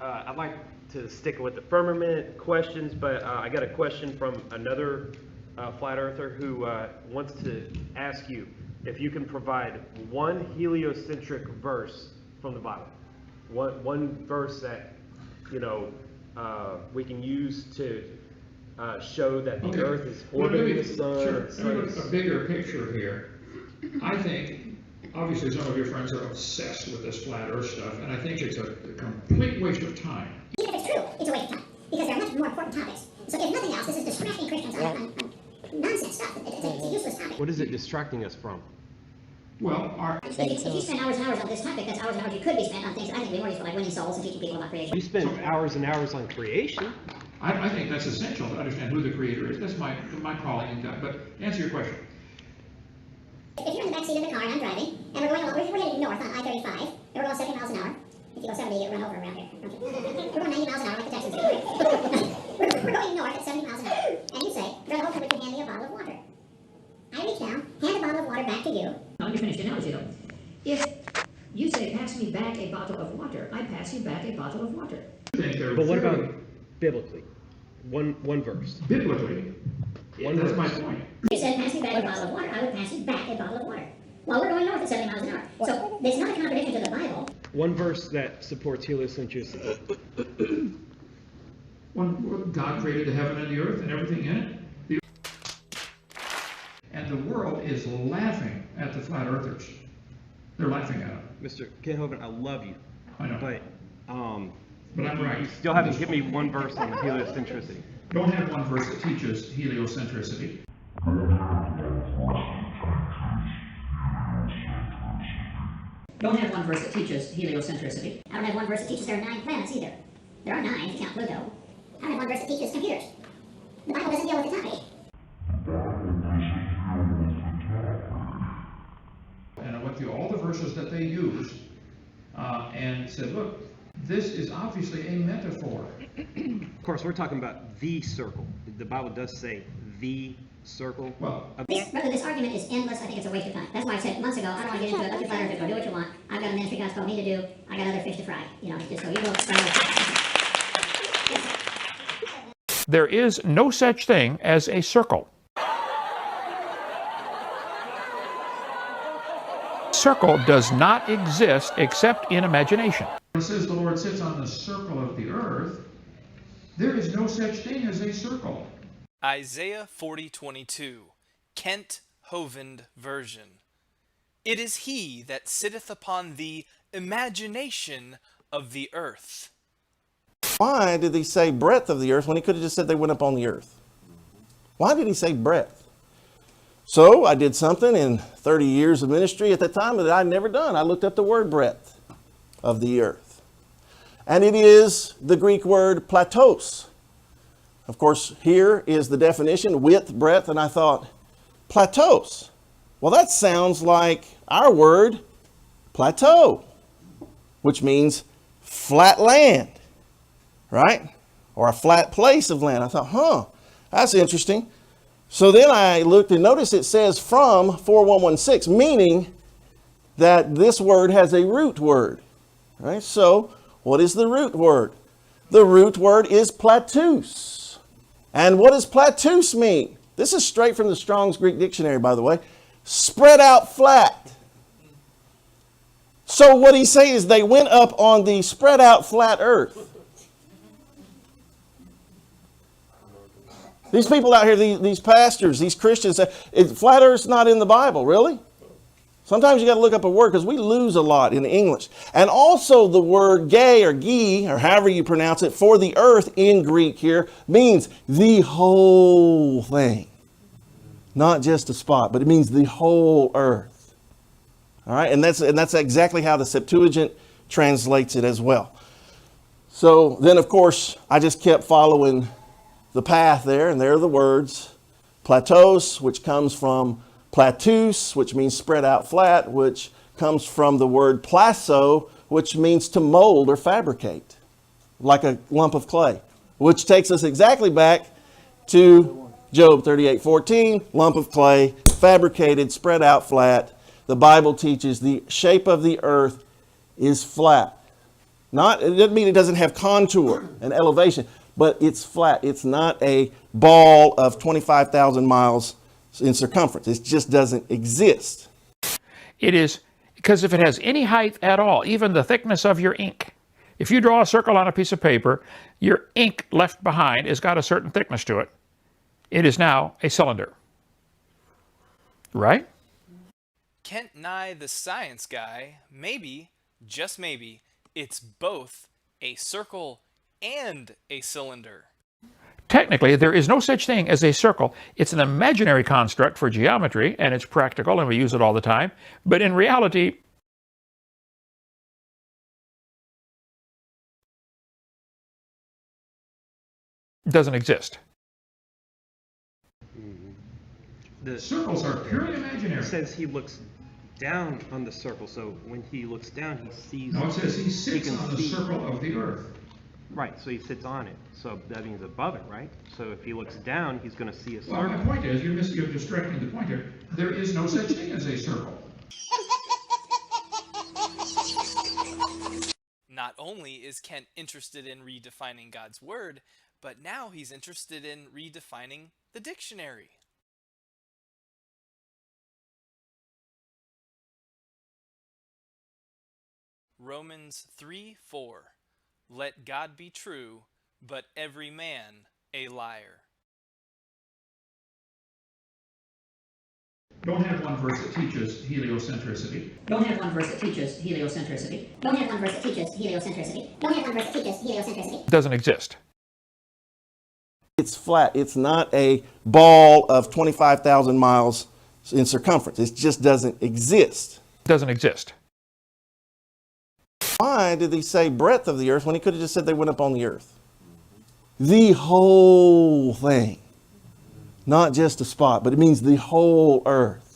I'd like to stick with the firmament questions, but I got a question from another flat earther who wants to ask you if you can provide one heliocentric verse from the Bible. One verse that, we can use to show that the earth is orbiting the sun. Sure. Let me look at a bigger picture here. I think, obviously some of your friends are obsessed with this flat earth stuff, and I think it's a complete waste of time. Even if it's true, it's a waste of time, because there are much more important topics. So if nothing else, this is distracting Christians on nonsense stuff. It's a useless topic. What is it distracting us from? Well, if you spend hours and hours on this topic, that's hours and hours you could be spent on things that I think would be more useful, like winning souls and teaching people about creation. You spend hours and hours on creation. I think that's essential to understand who the Creator is. That's my calling in God. But answer your question. If you're in the back seat of the car and I'm driving, and we're heading north on I-35, and we're going 70 miles an hour. If you go 70, you get run over around here. Don't you? We're going 90 miles an hour like the Texans do. We're going north at 70 miles an hour, and you say, Brother Holcomb, would you hand me a bottle of water? I reach down, hand a bottle of water back to you. Let me finish the analogy though. If you say, pass me back a bottle of water, I pass you back a bottle of water. But what about biblically? One verse. Biblically? That's my point. If you said, pass me back a bottle of water, I would pass you back a bottle of water. Well, we're going north at 70 miles an hour. So there's not a contradiction to the Bible. One verse that supports heliocentricity. God created the heaven and the earth and everything in it. And the world is laughing at the flat earthers. They're laughing at them. Mr. Kenhoven, I love you. I know. But I'm right. You still haven't given me one verse on heliocentricity. Don't have one verse that teaches heliocentricity. Don't have one verse that teaches heliocentricity. I don't have one verse that teaches there are 9 planets either. There are 9 if you count Pluto. I don't have one verse that teaches computers. The Bible doesn't deal with the topic. And I went through all the verses that they used and said, look, this is obviously a metaphor. Of course, we're talking about the circle. The Bible does say the circle. Well, This argument is endless. I think it's a waste of time. That's why I said months ago, I don't want to get into it. Let your flat earthers go do what you want. I've got a ministry God's told me to do. I got other fish to fry. Just so you go. there is no such thing as a circle. Circle does not exist except in imagination. It says the Lord sits on the circle of the earth. There is no such thing as a circle. Isaiah 40:22, Kent Hovind version. It is he that sitteth upon the imagination of the earth. Why did he say breadth of the earth when he could have just said they went up on the earth? Why did he say breadth? So I did something in 30 years of ministry at the time that I'd never done. I looked up the word breadth of the earth. And it is the Greek word platos. Of course, here is the definition, width, breadth, and I thought, platos. Well, that sounds like our word, plateau, which means flat land, right? Or a flat place of land. I thought, that's interesting. So then I looked and noticed it says from 4116, meaning that this word has a root word, right? So what is the root word? The root word is platus. And what does platus mean? This is straight from the Strong's Greek Dictionary, by the way. Spread out flat. So what he's saying is they went up on the spread out flat earth. These people out here, these pastors, these Christians, flat earth's not in the Bible, really? Sometimes you got to look up a word because we lose a lot in English. And also the word gay or gi, or however you pronounce it, for the earth in Greek here means the whole thing. Not just a spot, but it means the whole earth. All right, and that's exactly how the Septuagint translates it as well. So then, of course, I just kept following the path there, and there are the words platos, which comes from platus, which means spread out flat, which comes from the word plaso, which means to mold or fabricate, like a lump of clay, which takes us exactly back to Job 38:14, lump of clay, fabricated, spread out flat. The Bible teaches the shape of the earth is flat. Not, it doesn't mean it doesn't have contour and elevation, but it's flat. It's not a ball of 25,000 miles in circumference. It just doesn't exist. It is, because if it has any height at all, even the thickness of your ink, if you draw a circle on a piece of paper, your ink left behind has got a certain thickness to it. It is now a cylinder. Right? Kent Nye, the science guy, maybe, just maybe, it's both a circle and a cylinder. Technically, there is no such thing as a circle. It's an imaginary construct for geometry, and it's practical, and we use it all the time. But in reality, it doesn't exist. The Circles are purely imaginary. It says he looks down on the circle, so when he looks down, he sees. No, it says he sits can on the see. circle of the earth. Right, so he sits on it, so that means above it, right? So if he looks down, he's going to see a Well, circle. my point is, you're distracting the point here. There is no such thing as a circle. Not only is Kent interested in redefining God's word, but now he's interested in redefining the dictionary. Romans 3:4. Let God be true, but every man a liar. Don't have one verse that teaches heliocentricity. Don't have one verse that teaches heliocentricity. Don't have one verse that teaches heliocentricity. Don't have one verse that teaches heliocentricity. It doesn't exist. It's flat. It's not a ball of 25,000 miles in circumference. It just doesn't exist. It doesn't exist. Why did he say breadth of the earth when he could have just said they went up on the earth? The whole thing. Not just a spot, but it means the whole earth.